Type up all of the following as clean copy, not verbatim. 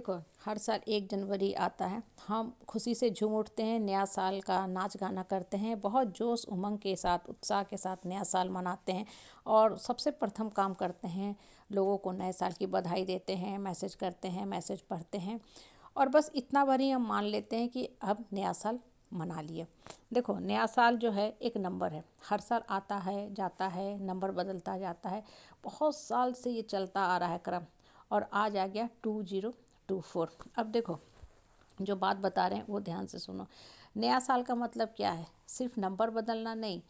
देखो, हर साल 1 जनवरी आता है। हम खुशी से झूम उठते हैं, नया साल का नाच गाना करते हैं, बहुत जोश उमंग के साथ उत्साह के साथ नया साल मनाते हैं। और सबसे प्रथम काम करते हैं, लोगों को नए साल की बधाई देते हैं, मैसेज करते हैं, मैसेज पढ़ते हैं। और बस इतना भर ही हम मान लेते हैं कि अब नया साल मना लिए। देखो, नया साल जो है एक नंबर है, हर साल आता है जाता है, नंबर बदलता जाता है। बहुत साल से ये चलता आ रहा है क्रम, और आज आ गया 2024। अब देखो, जो बात बता रहे हैं वो ध्यान से सुनो। नया साल का मतलब क्या है? सिर्फ नंबर बदलना नहीं।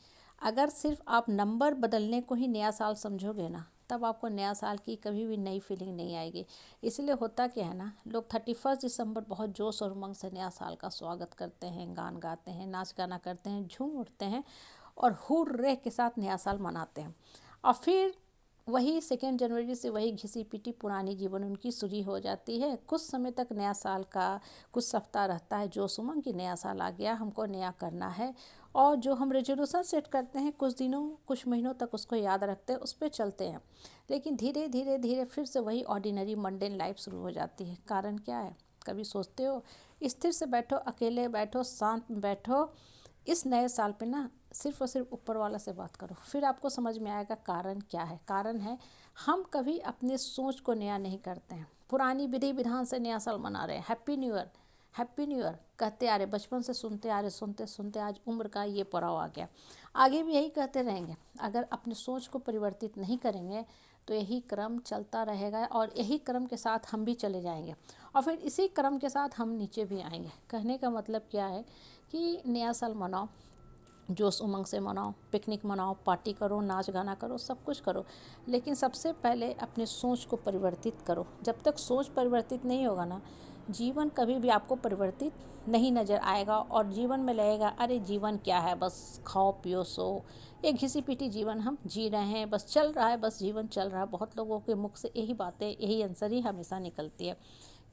अगर सिर्फ आप नंबर बदलने को ही नया साल समझोगे ना, तब आपको नया साल की कभी भी नई फीलिंग नहीं आएगी। इसलिए होता क्या है ना, लोग 31 दिसंबर बहुत जोश और उमंग से नया साल का स्वागत करते हैं, गान गाते हैं, नाच गाना करते हैं, झूम उठते हैं और हुर्रे के साथ नया साल मनाते हैं। और फिर वही 2 जनवरी से वही घिसी पिटी पुरानी जीवन उनकी शुरू हो जाती है। कुछ समय तक नया साल का कुछ सप्ताह रहता है जोश उमंग कि नया साल आ गया, हमको नया करना है। और जो हम रेजोल्यूशन सेट करते हैं, कुछ दिनों कुछ महीनों तक उसको याद रखते हैं, उस पर चलते हैं। लेकिन धीरे धीरे धीरे फिर से वही ऑर्डिनरी मंडेन लाइफ शुरू हो जाती है। कारण क्या है? कभी सोचते हो? स्थिर से बैठो, अकेले बैठो, शांत बैठो, इस नए साल पे ना सिर्फ और सिर्फ ऊपर वाला से बात करो, फिर आपको समझ में आएगा कारण क्या है। कारण है, हम कभी अपने सोच को नया नहीं करते हैं। पुरानी विधि विधान से नया साल मना रहे हैं। Happy new year, happy new year कहते आ रहे, बचपन से सुनते आ रहे, सुनते सुनते आज उम्र का ये पड़ाव आ गया। आगे भी यही कहते रहेंगे। अगर अपने सोच को परिवर्तित नहीं करेंगे तो यही क्रम चलता रहेगा, और यही क्रम के साथ हम भी चले जाएंगे, और फिर इसी क्रम के साथ हम नीचे भी आएंगे। कहने का मतलब क्या है कि नया साल मनाओ, जोश उमंग से मनाओ, पिकनिक मनाओ, पार्टी करो, नाच गाना करो, सब कुछ करो। लेकिन सबसे पहले अपने सोच को परिवर्तित करो। जब तक सोच परिवर्तित नहीं होगा ना, जीवन कभी भी आपको परिवर्तित नहीं नज़र आएगा, और जीवन में लगेगा अरे जीवन क्या है, बस खाओ पियो सो। एक घिसी पिटी जीवन हम जी रहे हैं, बस चल रहा है, बस जीवन चल रहा है। बहुत लोगों के मुख से यही बातें, यही आंसर ही हमेशा निकलती है।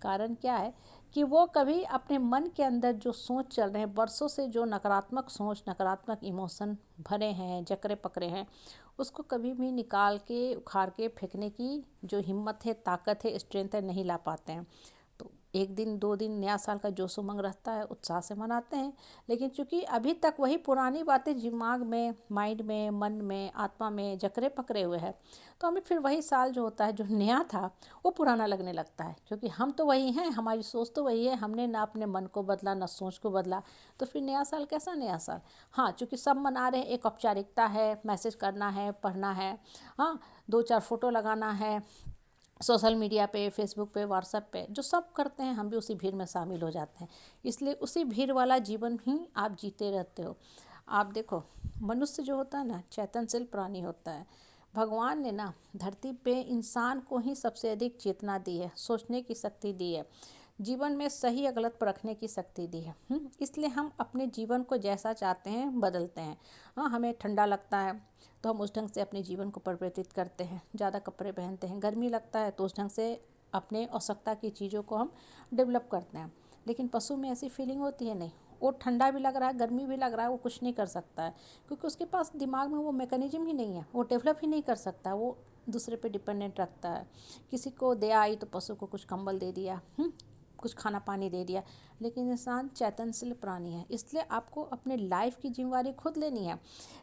कारण क्या है कि वो कभी अपने मन के अंदर जो सोच चल रहे हैं, बरसों से जो नकारात्मक सोच, नकारात्मक इमोशन भरे हैं, जकरे पकड़े हैं, उसको कभी भी निकाल के उखाड़ के फेंकने की जो हिम्मत है, ताकत है, स्ट्रेंथ है, नहीं ला पाते हैं। तो 1 दिन 2 दिन नया साल का जोश उमंग रहता है, उत्साह से मनाते हैं। लेकिन चूंकि अभी तक वही पुरानी बातें दिमाग में, माइंड में, मन में, आत्मा में जकरे पकड़े हुए हैं, तो हमें फिर वही साल जो होता है, जो नया था, वो पुराना लगने लगता है। क्योंकि हम तो वही हैं, हमारी सोच तो वही है, हमने ना अपने मन को बदला, ना सोच को बदला। तो फिर नया साल कैसा नया साल? हाँ, चूँकि सब मना रहे हैं, एक औपचारिकता है, मैसेज करना है, पढ़ना है, हाँ, 2 4 फोटो लगाना है सोशल मीडिया पे, फेसबुक पे, व्हाट्सएप पे, जो सब करते हैं, हम भी उसी भीड़ में शामिल हो जाते हैं। इसलिए उसी भीड़ वाला जीवन ही आप जीते रहते हो। आप देखो, मनुष्य जो होता है ना, चेतनशील प्राणी होता है। भगवान ने ना धरती पे इंसान को ही सबसे अधिक चेतना दी है, सोचने की शक्ति दी है, जीवन में सही या गलत परखने की शक्ति दी है। इसलिए हम अपने जीवन को जैसा चाहते हैं बदलते हैं। हाँ, हमें ठंडा लगता है तो हम उस ढंग से अपने जीवन को परिवर्तित करते हैं, ज़्यादा कपड़े पहनते हैं। गर्मी लगता है तो उस ढंग से अपने आवश्यकता की चीज़ों को हम डेवलप करते हैं। लेकिन पशु में ऐसी फीलिंग होती है नहीं। वो ठंडा भी लग रहा है, गर्मी भी लग रहा है, वो कुछ नहीं कर सकता है, क्योंकि उसके पास दिमाग में वो मैकेनिज्म ही नहीं है, वो डेवलप ही नहीं कर सकता। वो दूसरे पे डिपेंडेंट रखता है। किसी को दया आई तो पशु को कुछ कंबल दे दिया, कुछ खाना पानी दे दिया। लेकिन इंसान चेतनशील प्राणी है, इसलिए आपको अपने लाइफ की जिम्मेवारी खुद लेनी है।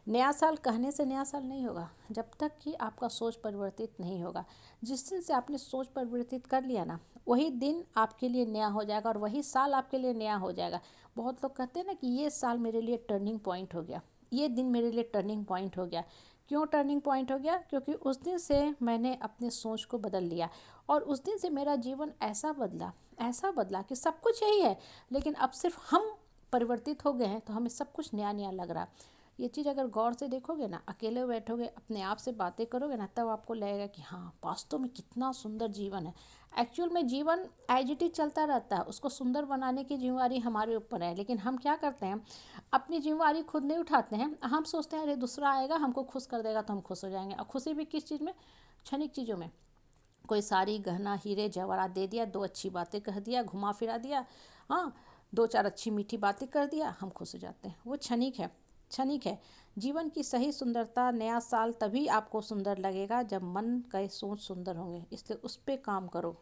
नया साल कहने से नया साल नहीं होगा जब तक कि आपका सोच परिवर्तित नहीं होगा। जिस दिन से आपने सोच परिवर्तित कर लिया ना, वही दिन आपके लिए नया हो जाएगा, और वही साल आपके लिए नया हो जाएगा। बहुत लोग कहते हैं ना कि ये साल मेरे लिए टर्निंग पॉइंट हो गया, ये दिन मेरे लिए टर्निंग पॉइंट हो गया। क्यों टर्निंग पॉइंट हो गया? क्योंकि उस दिन से मैंने अपने सोच को बदल लिया, और उस दिन से मेरा जीवन ऐसा बदला, ऐसा बदला कि सब कुछ यही है, लेकिन अब सिर्फ हम परिवर्तित हो गए हैं, तो हमें सब कुछ नया नया लग रहा है। ये चीज़ अगर गौर से देखोगे ना, अकेले बैठोगे, अपने आप से बातें करोगे ना, तब आपको लगेगा कि हाँ, वास्तव में कितना सुंदर जीवन है। एक्चुअल में जीवन एज इट इज चलता रहता है, उसको सुंदर बनाने की जिम्मेवारी हमारे ऊपर है। लेकिन हम क्या करते हैं, अपनी जिम्मेवारी खुद नहीं उठाते हैं। हम सोचते हैं अरे दूसरा आएगा हमको खुश कर देगा तो हम खुश हो जाएंगे। और खुशी भी किस चीज़ में? क्षणिक चीज़ों में। कोई साड़ी गहना हीरे जवाहरात दे दिया, 2 अच्छी बातें कह दिया, घुमा फिरा दिया, हाँ, 2 4 अच्छी मीठी बातें कर दिया, हम खुश हो जाते हैं। वो क्षणिक है, क्षणिक है। जीवन की सही सुंदरता, नया साल तभी आपको सुंदर लगेगा जब मन का सोच सुंदर होंगे। इसलिए उस पर काम करो।